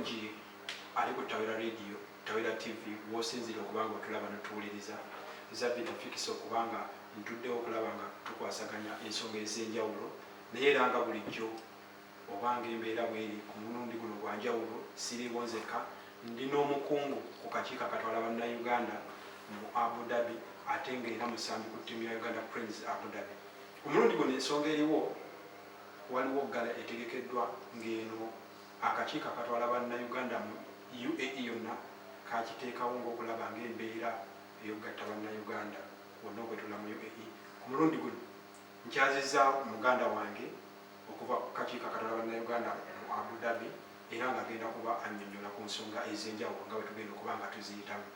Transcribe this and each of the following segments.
mulungi ali ku Tawera Radio, Tawera TV wosinzira okubanga otulaba notuwuliriza Zabbi Nafikisa okubanga ntuddewo okulaba nga tukwasaganya ensonga ez'enjawulo naye era nga bulijjo obanga embeera bweri ku mulundi guno gwa njawulo siriiwo nzekka ndi n'omukungu ku kakiiko akatwala bannayuganda mu Abu Dhabi ate ng'era musambi ku ttiimu ya Uganda Cranes Abu Dhabi. Omulundi guno ensonga eriwo waliwo ggala etegekeddwa ng'eno akakiiko akatwala bannayuganda mu UAE yonna kakiteekawo ng'okulaba ng'embeera ey'okugatta bannayuganda wonna okwetula mu UAE. Ku mulundi guno nkyazizza muganda wange okuva ku kakiiko akatwala bannayuganda mu Abu Dhabi era nga agenda kuba annyonnyola ku nsonga ez'enjawulo nga bwe tugenda okuba nga tuziyitamu.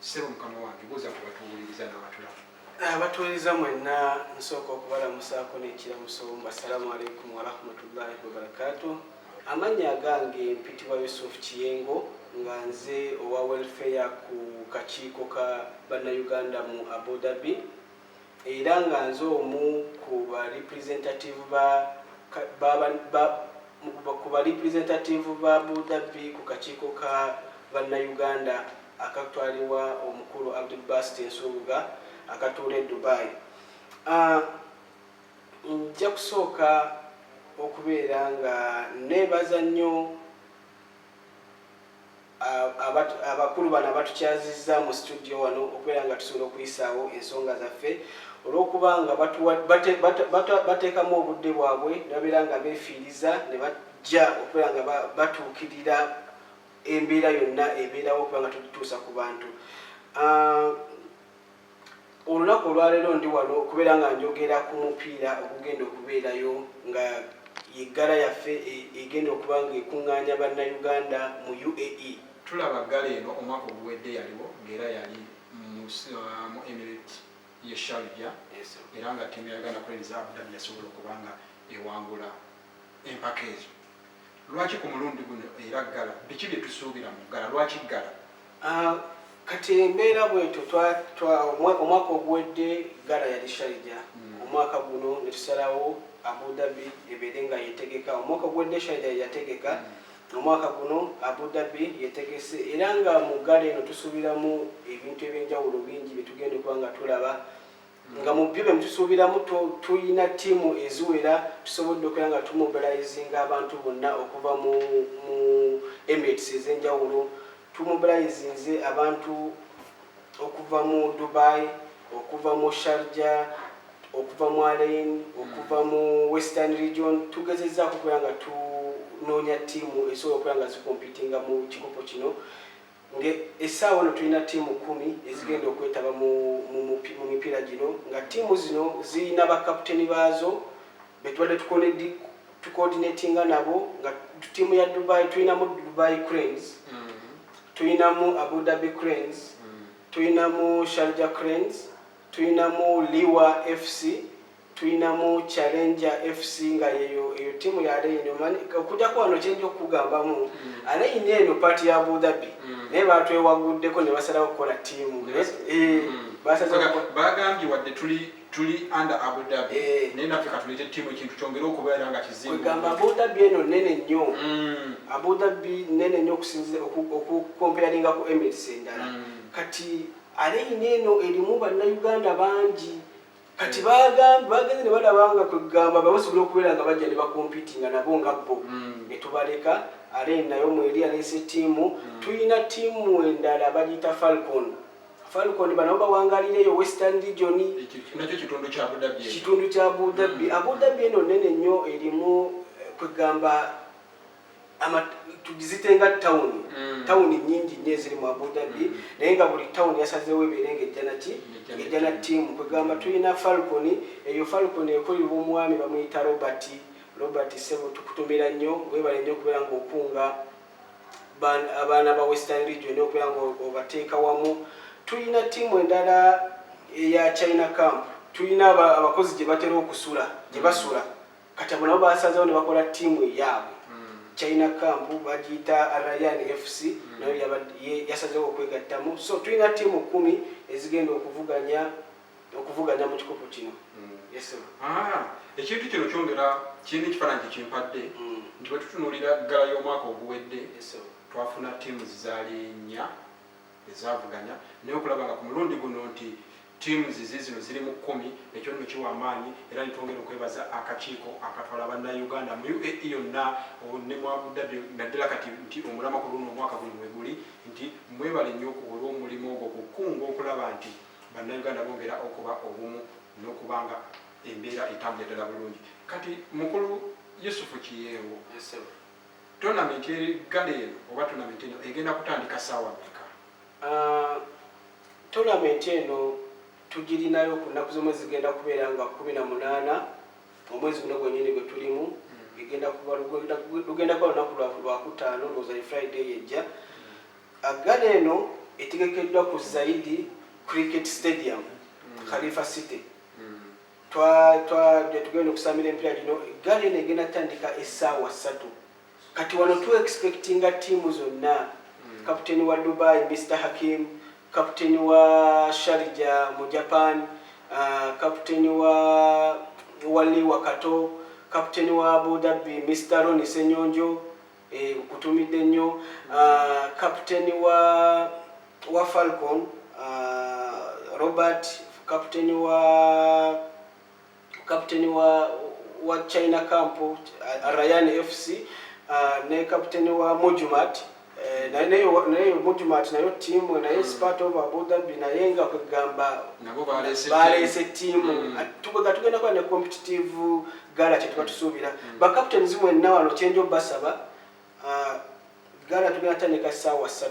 Ssebo mukama wange buuza ku batuwuliriza n'abatulaba. Abatuwuliriza mwenna nsooka okubalamusaako n'ekiramuso assalamu alaikum warahmatullahi wabarakatuh. Amannya gange mpitibwa Yusuf Kiyengo nga nze owa welfare ku kakiiko ka bannayuganda mu Abu Dhabi era nga nze omu ku ba representative ba Abu Dhabi ku kakiiko ka bannayuganda akatwalibwa omukulu Abdul Basit Ensubuga akatuula e Dubai. Nja kusooka okubeera nga neebaza nnyo abakulu bano abatukyazizza mu studio wano okubeera nga tusobola okuyisaawo ensonga zaffe olw'okuba nga bateekamu obudde bwabwe ne babeera nga beefiiriza ne bajja okubeera nga batuukirira embeera yonna ebeerawo okuba nga tugituusa ku bantu. Olunaku olwaleero ndi wano okubeera nga njogera ku mupiira ogugenda okubeerayo nga yeggala yaffe egenda okuba nga ekuŋŋaanya bannayuganda mu UAE. Tulaba ggala eno omwaka oguwedde yaliwo ng'era yali mu Emirates ye Sharjah era nga ttiimu ya Uganda Cranes Abu Dhabi yasobola okuba nga ewangula empaka ezo. Lwaki ku mulundi guno era ggala biki bye tusuubira mu ggala, lwaki ggala? Kati embeera bwetyo omwaka oguwedde ggala yali Sharjah, omwaka guno ne tusalawo Abu Dhabi ebeere nga yetegeka. Omwaka oguwedde Sharjah yategeka, omwaka guno Abu Dhabi yetegese era nga mu ggala eno tusuubiramu ebintu eby'enjawulo bingi bye tugenda okuba nga tulaba nga mu byo bye tusuubiramu tulina ttiimu eziwera tusobodde okubeera nga tumobilizinga abantu bonna okuva mu Emirates ez'enjawulo. Tumobilizinze abantu okuva mu Dubai, okuva mu Sharjah, okuva mu Alain, okuva mu Western Region. Tugezezzaako okubeera nga tunoonya ttiimu esobola okubeera nga zikompitinga mu kikopo kino. Essaawa eno tulina ttiimu 10 ezigenda okwetaba mu mipiira gino nga ttiimu zino zirina bakaputeni baazo betubadde tukoordinatinga nabo nga ttiimu ya Dubai tulinamu Dubai Cranes, tulinamu Abu Dhabi Cranes, tulinamu Sharjah Cranes, tulinamu Liwa FC, tulinamu Challenger FC nga eyo ttiimu ya Alain. Okujjako wano kyenja okugambamu Alain eno paati ya Abu Dhabi naye batwewaguddeko ne basalawo okukola ttiimu. Bagambye wadde tuli under Abu Dhabi naye naffe katulete ttiimu ekintu kyongera okubeera nga kizibu. Kwegamba Abu Dhabi eno nnene nnyo, Abu Dhabi nnene nnyo okukomparinga ku Emirates endala. Kati Alain eno erimu bannayuganda bangi kati bagenze ne balaba nga kwegamba basobola okubeera nga bajja ne bakompitinga nabo nga bo ne tubaleka. Alain nayo mweri aleese ttiimu. Tulina ttiimu endala bagiyita Falcon bano bawangalireyo Western Region, nakyo kitundu kya Abu Dhabi. Kitundu kya Abu Dhabi. Abu Dhabi eno nnene nnyo erimu kwegamba tugizitenga tawuni nyingi nnyo eziri mu Abu Dhabi naye nga buli tawuni yasazeewo ebeere ng'ejja na ttiimu. Kwegamba tulina Falcon, eyo Falcon ekolebwa omwami bamuyita Robert Sebo. Tukutumira nnyo, webale nnyo okubeera ng'okunga abaana ba Western Region okubeera ng'obateeka wamu. Tulina ttiimu endala eya China Camp, tulina abakozi gye batera okusula gye basula kati abo nabo basazeewo ne bakola ttiimu eyaabwe. China Camp bagiyita Ryan FC nayo yasazeewo okwegattamu. So tulina ttiimu 10 ezigenda okuvuganya mu kikopo kino. Ekintu kino kyongera kirina ekifaananyi kimpadde nti bwe tutunuulira ggala y'omwaka oguwedde twafuna teams zaali 4 ezavuganya naye okulaba nga ku mulundi guno nti teams zino ziri mu 10 ekyo nno kiwa amaanyi era nitwongera okwebaza akakiiko akatwala bannayuganda mu UAE yonna ne mu Abu Dhabi naddala kati nti omulama ku luno omwaka guno we guli nti mwebale nnyo olw'omulimu ogwo kukunga okulaba nti bannayuganda bongera okuba obumu n'okubanga embeera etambula ddala bulungi. Kati mukulu Yusufu Kiyengo, tournament egale eno oba tournament eno egenda kutandika ssaawa mmeka? Tournament eno tugirinayo ku nnaku z'omwezi zigenda kubeera nga 18 omwezi guno gwennyini gwe tulimu. Lugenda kuba lunaku lwakutaano lwoza Friday yejja. Gale eno etegekeddwa ku Zaidi Cricket Stadium, Khalifa City. Tugenda okusamira empiira gino. Gale eno egenda tandika essaawa 3. Kati wano tu expectinga tiimu zonna. Kapiteni wa Dubai Mr. Hakim, kapiteni wa Sharjah mu Japan, kapiteni wa Wali Wakato, kapiteni wa Abu Dhabi Mr. Roni Senyonjo kutumidde nnyo, kapiteni wa Falcon Robert, kapiteni wa China Camp Ryan FC, ne kapiteni wa Mujumat. Naye Mujumat nayo team naye part of Abu Dhabi naye nga kugamba nabo balese team tugenda kwa ne competitive gala kye tubatusuubira ba captains mwenna wano kyenjo basaba gala tugenda tandika ssaawa 3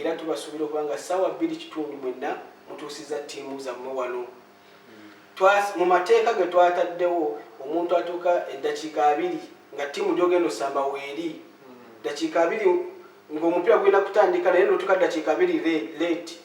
era tubasuubira okubanga ssaawa 2 mwenna mutuusiza team zammwe wano. Mu mateeka ge twataddewo omuntu atuuka eddakiika 2 nga team gyogenda osamba weeri dakiika 2 ng'omupiira gwina kutandika naye notuka dakiika 2 late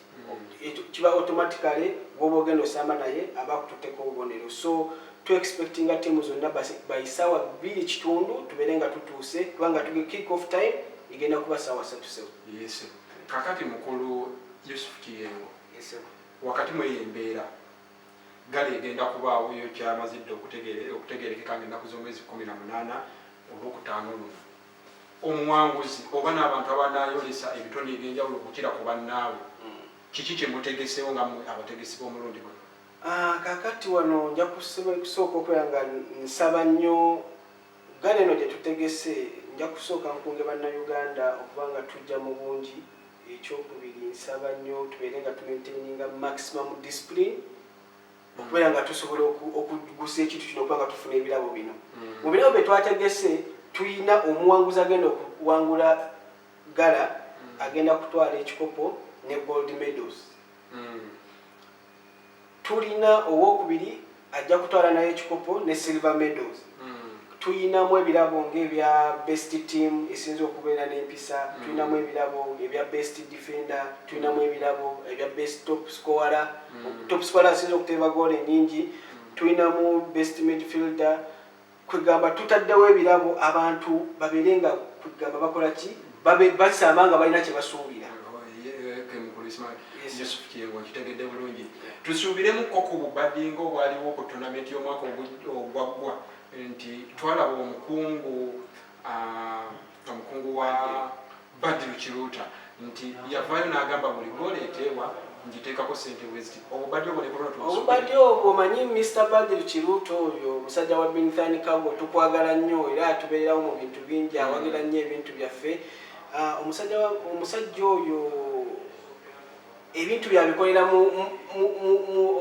kiba automatically gwoba ogenda osamba naye aba kututteko obubonero. So tu expectinga team zonna by ssaawa 2 tubeere nga tutuuse kubanga tuge kick off time igenda kuba ssaawa 3. Yes. Kakati mukulu Yusufu Kiyengo. Yes. Wakati mweyembeera Gale egenda kubaawo yo kyamazidde okutegeerekeka ng'ennaku z'omwezi 18 olwokutaano luno. Omuwanguzi oba n'abantu abanayolesa ebitone ebyenjawulo okukira ku bannaawe kiki kye mutegeseewo nga abategesi b'omulundi guno? Kakati wano nja kusooka okubeera nga nsaba nnyo Gale eno gye tutegese nja kusooka nkunge bannayuganda okuba nga tujja mu bungi. Ekyokubiri nsaba nnyo tubeere nga tumaintaininga maximum discipline okubeera nga tusobola okugusa ekintu kino okuba nga tufuna ebirabo bino. Mu birabo bye twategese tuyina omuwanguzi agenda okuwangula gala agenda kutwala ekikopo ne gold medals. Tulina owokubiri ajja kutwala naye ekikopo ne silver medals. Tuyinamu ebirabo ng'ebya best team esinza okubeera n'empisa, tuyinamu ebirabo ebya best defender, tuyinamu ebirabo ebya best top scorer. Top scorer asinza okuteeba goal ennyingi, tuyinamu best midfielder. Kwegamba tutaddewo ebirabo abantu babeere nga kwegamba bakola ki basamba nga balina kye basuubira. Yusufu Kiyengo nkitegedde bulungi. Tusuubiremukko ku bubbadinga obwaliwo ku tournament y'omwaka ogwaggwa nti twalaba omukungu wa Badru Kiruuta nti yavaayo n'agamba buli goal eteebwa ngiteekako ssente bweziti. Obubadde obwo obubadde obwo omanyi Mr. Badru Kiruuta oyo omusajja wa Binthani Kago tukwagala nnyo era atubeerawo mu bintu bingi awagira nnyo ebintu byaffe. Omusajja oyo ebintu byabikolera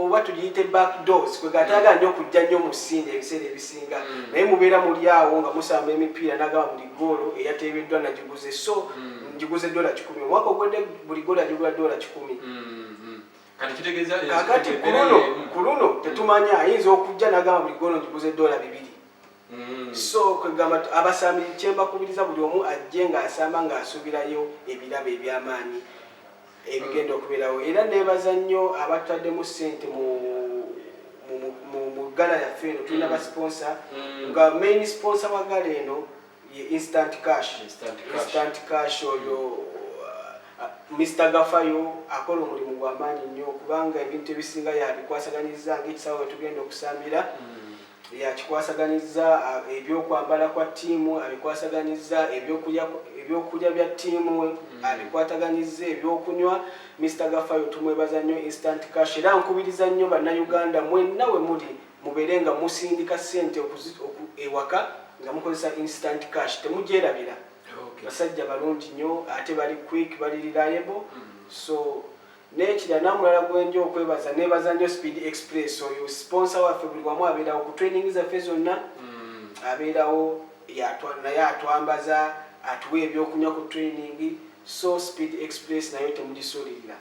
oba tugiyite back doors kwegataagala nnyo okujja nnyo mu ssinde ebiseera ebisinga naye mubeera muli awo nga musamba emipiira n'agamba buli goolo eyateebeddwa nagiguze so ngiguze $10. Omwaka ogwedde buli goolo yagigula $10. Kakati ku luno tetumanya ayinza okujja n'agamba buli goolo ngiguze $2. So kwegamba abasambi kyembakubiriza buli omu ajje ng'asamba ng'asuubirayo ebirabo eby'amaanyi ebigenda okubeerawo era neebaza nnyo abataddemu ssente mu gala yaffe eno tulina basponsa nga main sponsor wa gala eno ye instant cash oyo Mr. Gafayo akola omulimu gw'amaanyi nnyo kubanga ebintu ebisinga yabikwasaganyiza ng'ekisaawe tugenda okusambira yakikwasaganyiza ebyokwambala kwa ttiimu, abikwasaganyiza ebyokulya bya ttiimu, abikwataganyiza ebyokunywa. Mr. Gafayo tumwebaza nnyo Instant Cash, era nkubiriza nnyo bannayuganda mwenna we muli mubeere nga musindika ssente ewaka nga mukozesa Instant Cash, temugyerabira. Basajja balungi nnyo ate bali quick, bali reliable. So nekira namulala gwenja okwebaza, nebaza nnyo Speed Express, oyo sponsor waffe buli wamu abeerawo ku training zaffe zonna, abeerawo naye atwambaza, atuwa ebyokunywa ku training. So Speed Express nayo temugisulirira.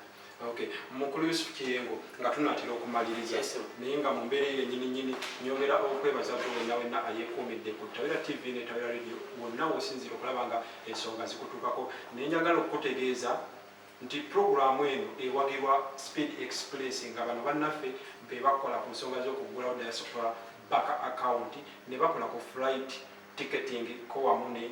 Okay, Mukulu Yusuf Kiyengo nga tunatera okumaliriza naye nga mu mbeera eyo nyini nyongera okwebaza wenna ayeekuumidde ku Tawera TV ne Tawera Radio wonna wosinzira okulaba nga ensonga zikutuukako. Naye njagala okutegeeza nti puroguramu eno ewagirwa Speed Express nga bano bannaffe be bakola ku nsonga z'okuggulawo diaspora baka account ne bakola ku flight ticketing ko wamu ne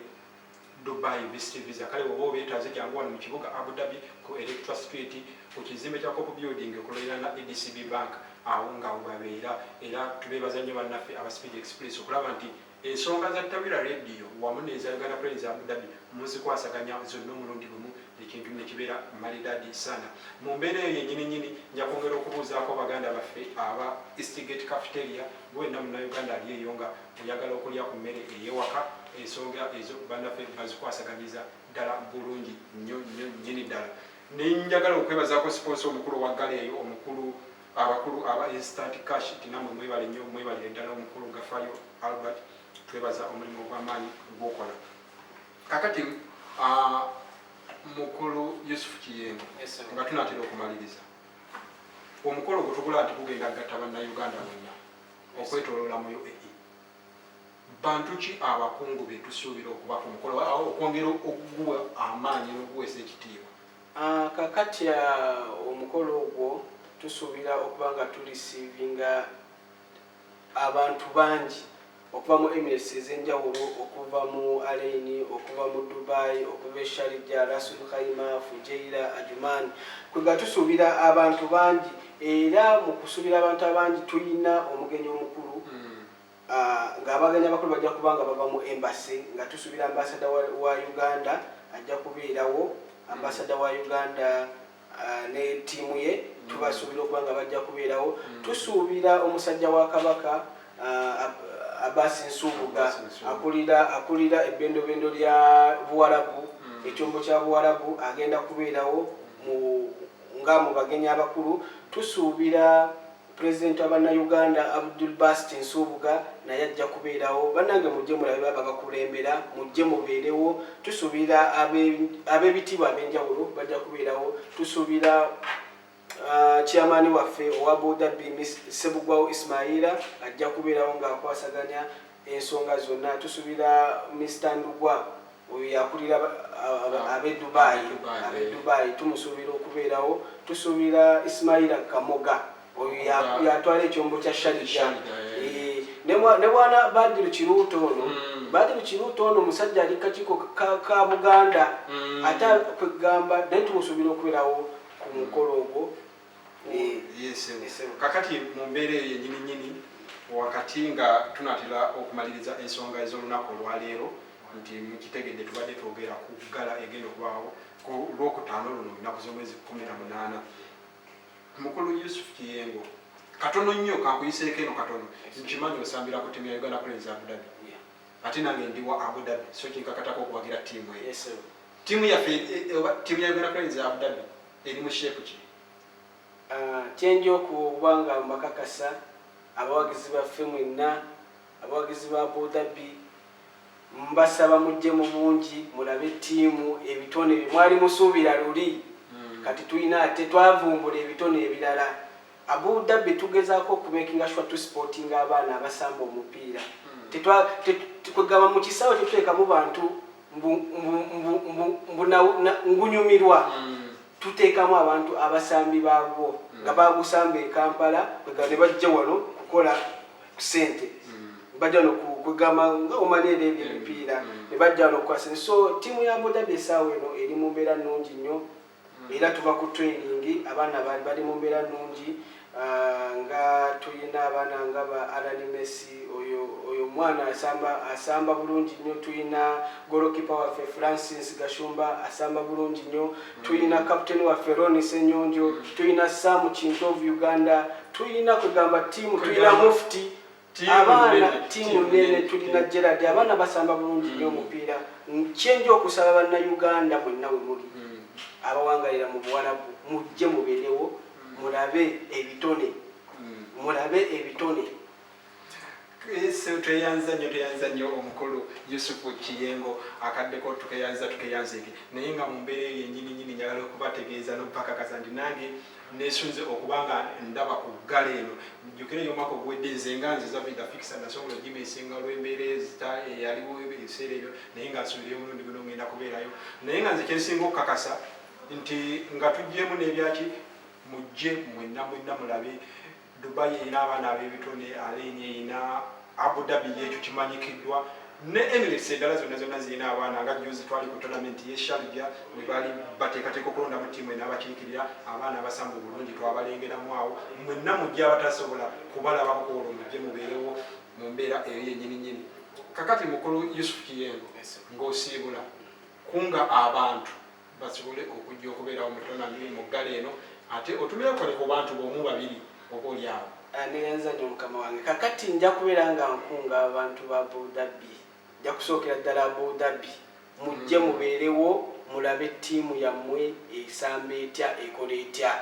Dubai Visit Visa. Kale oba obeetaaze jangu wano mu kibuga Abu Dhabi ku Electra Street ku kizimbe kya Coop Building okuliraana na EDCB Bank awo nga babeera. Era tubeebaza nnyo bannaffe aba Speed Express okulaba nti ensonga za Tawera Radio wamu n'eza Uganda Plains Abu Dhabi muzikwasaganya zonna omulundi gumu, ekintu ne kibeera maridadi sana. Mu mbeera eyo yennyini nja kwongera okubuuzaako baganda baffe aba Eastgate Cafeteria, wenna munnayuganda ali eyo nga oyagala okulya ku mmere ey'ewaka, ensonga ezo bannaffe bazikwasaganyiza ddala bulungi nnyo nnyini ddala. Nenjagala okwebazaako sponsor omukulu wa ggala eyo, abakulu aba Instant Cash, tinamwe mwebale nnyo, mwebalire ddala omukulu Gafayo Albert, twebaza omulimu ogw'amaanyi gw'okola. Kakati Mukulu Yusuf Kiyengo nga tunatera okumaliriza omukolo gwe tugula nti gugenda gatta bannayuganda bonna okwetoloola mu UAE, bantu ki abakungu be tusuubira okuba ku mukolo okwongera okuguwa amaanyi n'okuweesa ekitiibwa? Kakati omukolo ogwo tusuubira okuba nga tulisiivinga abantu bangi okuva mu Emirates ez'enjawulo, okuva mu Alain, okuva mu Dubai, okuva Sharjah, Rasul Khaimah, Fujairah, Ajman. Kwega tusuubira abantu bangi, era mu kusuubira abantu abangi tulina omugenyi omukulu ng'abagenyi abakulu bajja kuba nga bava mu embassy, nga tusuubira ambasada wa Uganda ajja kubeerawo, ambasada wa Uganda ne ttiimu ye tubasuubira okuba nga bajja kubeerawo. Tusuubira omusajja wa Kabaka Abbas Nsubuga akulira ebbendobendo lya Buwarabu, ekyombo kya Buwarabu agenda kubeerawo nga mu bagenyi abakulu. Tusuubira President wa Bannayuganda Abdul Basit Nsubuga naye ajja kubeerawo. Bannange mujje mulabe babakulembera, mujje mubeerewo. Tusuubira ab'ebitiibwa ab'enjawulo bajja kubeerawo. Tusuubira chairman waffe owa Abu Dhabi Sebugwawo Ismaila ajja kubeerawo ng'akwasaganya ensonga zonna. Tusuubira Mr. Ndugwa oyo yakulira ab'e Dubai tumusuubira okubeerawo. Tusuubira Ismaila Kamoga oyo yatwala ekyombo kya Sharjah. Ne bwana Badiru Kiruuto ono, Badiru Kiruuto ono musajja ali kakiiko ka Buganda ate kwegamba naye tumusuubira okubeerawo ku mukolo ogwo. Kakati mu mbeera eyo yennyini wakati nga tunatera okumaliriza ensonga ez'olunaku olwaleero nti mukitegedde tubadde twogera ku ggala egenda okubaawo ku Lwokutaano luno ennaku z'omwezi 18. Mukulu Yusuf Kiyengo, katono nnyo kankuyiseeko eno katono, nkimanyi osambira ku ttiimu ya Uganda Plains Abu Dhabi ate nange ndi wa Abu Dhabi, so kinkakatako okuwagira ttiimu eyo. Ttiimu yaffe ttiimu ya Uganda Plains Abu Dhabi eri mu sheepu ki? Kyenja okuba nga mbakakasa abawagizi baffe mwenna, abawagizi ba Abu Dhabi, mbasaba mujje mu bungi mulabe ttiimu ebitone mwali musuubira luli kati tulina ate twavumbula ebitone ebirala. Abu Dhabi tugezaako okumakinga sure tusipotinga abaana abasamba omupiira. Kwegamba mu kisaawe tetuteekamu bantu ngunyumirwa, tuteekamu abantu abasambi baabwo nga bagusamba e Kampala kwegamba ne bajja wano kukola ssente, bajja no kwegamba nga omanyi ebyo emipiira ne bajja wano kukwasa. So ttiimu ya Abu Dhabi essaawa eno eri mu mbeera nnungi nnyo, era tuva ku training abaana bali mu mbeera nnungi. nga tulina abaana nga ba Alan Messi oyo mwana asamba bulungi nnyo. Tulina golokipa waffe Francis Gashumba asamba bulungi nnyo. Tulina kapteni waffe Ronnie Senyonjo. Tulina Sam Kinto of Uganda. Tulina kugamba tiimu, tulina Mufti, abaana tiimu nene. Tulina Gerard, abaana basamba bulungi nnyo omupiira. Kyenjo okusaba bannayuganda bwenna we muli abawangalira mu Buwarabu, mujje mubeerewo mulabe ebitone, mulabe ebitone. Tweyanza nnyo omukulu Yusufu Kiyengo akaddeko tukeyanza eke naye nga mu mbeera eyo yennyini njagala okubategeeza n'okupakakasa nti nange nesunze okubanga ndaba ku ggala eno. Jjukira y'omwaka oguwedde nze nga nziza Vida Fikisa nasobola ogimeesinga olw'embeera eyaliwo ebiseera ebyo, naye nga nsuubira omulundi guno ngenda kubeerayo. Naye nga nze kyensinga okukakasa nti nga tuggyemu n'ebyaki mujje mwenna mulabe. Dubai erina abaana ab'ebitone, Aleni erina, Abu Dhabi y'ekyo kimanyikiddwa, ne Emirates eddala zonna zirina abaana. Nga juzi twali ku tournament y'e Sharjah bwe bali bateekateeka okulondamu ttiimu eno abakiikirira abaana abasamba obulungi twabalengeramu awo. Mwenna mujje abatasobola kubalabako olwo mujje mubeerewo mu mbeera eyo yennyini. Kakati mukulu Yusufu Kiyengo ng'osiibula kunga abantu basobole okujja okubeerawo mu tournament mu ggala eno, ate otumireko ne ku bantu bomu babiri oba oli awo. Neyanza nnyo mukama wange. Kakati nja kubeera nga nkunga abantu ba Abu Dhabi, nja kusookera ddala Abu Dhabi, mujje mubeerewo mulabe ttiimu yammwe esamba etya, ekola etya.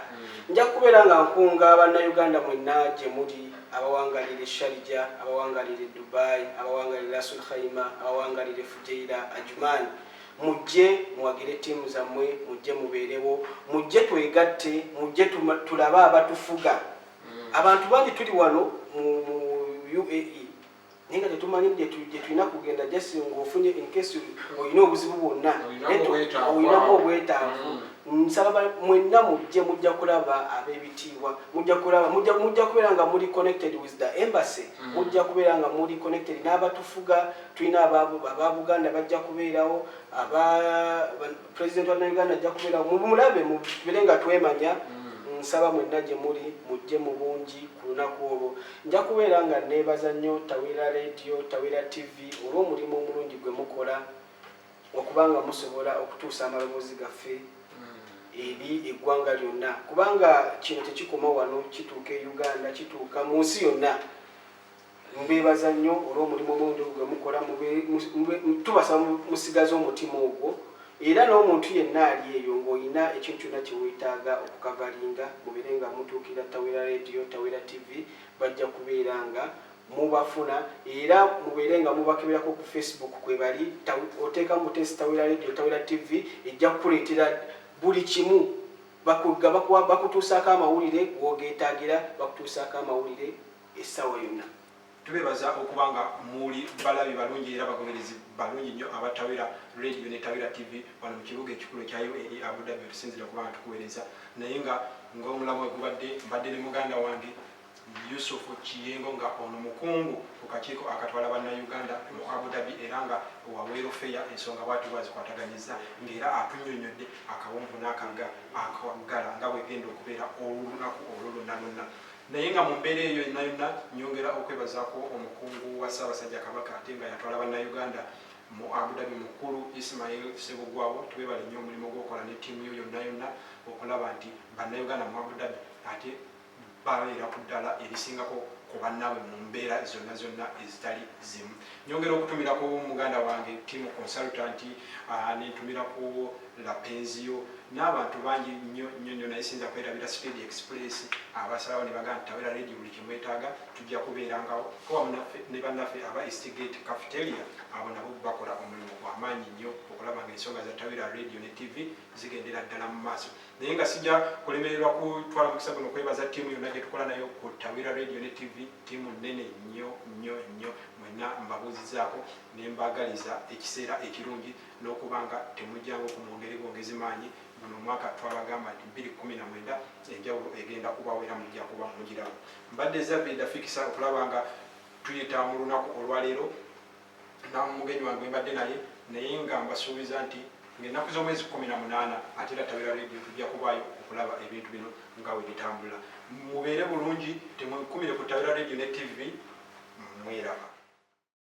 Nja kubeera nga nkunga bannayuganda mwenna gye muli, abawangalira Sharjah, abawangalira Dubai, abawangalira Sul Khaima, abawangalira Fujairah, Ajman. Mujje muwagire ttiimu zammwe, mujje mubeerewo, mujje twegatte, mujje tulabe abatufuga. Abantu bangi tuli wano mu UAE naye nga tetumanyi gye tulina kugenda just ng'ofunye in case olina obuzibu bwonna olinamu obwetaavu. Nsaba mwenna mujja kulaba ab'ebitiibwa, mujja kubeera nga muli connected with the embassy, mujja kubeera nga muli connected n'abatufuga. Tulina aba Buganda bajja kubeerawo, President wa Uganda ajja kubeerawo, mulabe mubeere nga twemanya. Nsaba mwenna gye muli mujje mu bungi ku lunaku olwo. Nja kubeera nga neebaza nnyo Tawira Radio, Tawira TV olw'omulimu omulungi gwe mukola okubanga musobola okutuusa amaloboozi gaffe eri eggwanga lyonna, kubanga kino tekikoma wano, kituuka e Uganda, kituuka mu nsi yonna. Mbeebaza nnyo olw'omulimu omulungi gwe mukola, tubasaba musigaze omutima ogwo. Era n'omuntu yenna ali eyo ng'olina ekintu kyonna kye weetaaga okukavalinga, mubeere nga mutuukira Tawira Radio, Tawira TV, bajja kubeera nga mubafuna. Era mubeere nga mubakeberako ku Facebook kwe bali, oteeka mu test Tawira Radio, Tawira TV, ejja kukuleetera buli kimu. Bakutuusaako amawulire w'ogeetaagira, bakutuusaako amawulire essaawa yonna. Tubebaza okubanga muli balabi balungi era bagoberezi balungi nnyo aba Tawira Radio ne Tawira TV wano mu kibuga ekikulu kyayo eri Abu Dhabi. Tusinzira okubanga tukuweereza naye nga ng'omulamu ogubadde mbadde ne muganda wange Yusufu Kiyengo nga ono mukungu ku kakiiko akatwala bannayuganda mu Abu Dhabi era nga waweero feya ensonga bwatu bazikwataganyiza ng'era atunnyonnyodde akawumvu n'akaga akaggala nga bwegenda okubeera olunaku olwo lwonna. Naye nga mu mbeera eyo yonna nyongera okwebazaako omukungu wa Ssaabasajja Kabaka ate nga yatwala bannayuganda mu Abu Dhabi mukulu Ismail Sebugwawo. Tubebale nnyo omulimu gw'okola ne ttiimu yo yonna okulaba nti bannayuganda mu Abu Dhabi ate babeera ku ddala erisingako ku bannaabwe mu mbeera zonna ezitali zimu. Nyongera okutumirako muganda wange ttiimu consultant, nentumirako Lapenzio n'abantu bangi nnyo naye sinza kwerabira Speed Express abasalawo ne bagamba Tawira Radio buli kimwetaaga tujja kubeerangawo ko ne bannaffe aba Eastgate Cafeteria abo nabo bakola omulimu gw'amaanyi nnyo okulaba ng'ensonga za Tawira Radio ne TV zigendera ddala mu maaso. Naye nga sijja kulemererwa kutwala mukisa guno okwebaza ttiimu yonna gye tukola nayo ku Tawira Radio ne TV, ttiimu nnene nnyo mwenna mbabuuzizaako ne mbagaliza ekiseera ekirungi n'okubanga temujjangu ku mwongere bwongezi maanyi. Buno mwaka twabagamba nti 2019 enjawulo egenda kubawo era mujja kuba mugirawo. Mbadde za Vida Fikisa okulaba nga tuyita mu lunaku olwaleero namugenyi wange mbadde naye nga mbasuubiza nti ng'ennaku z'omwezi 18 ate era Tabira Radio tujja kubaayo okulaba ebintu bino nga bwe bitambula. Mubeere bulungi, temwekumire ku Tabira Radio ne TV, mweraba.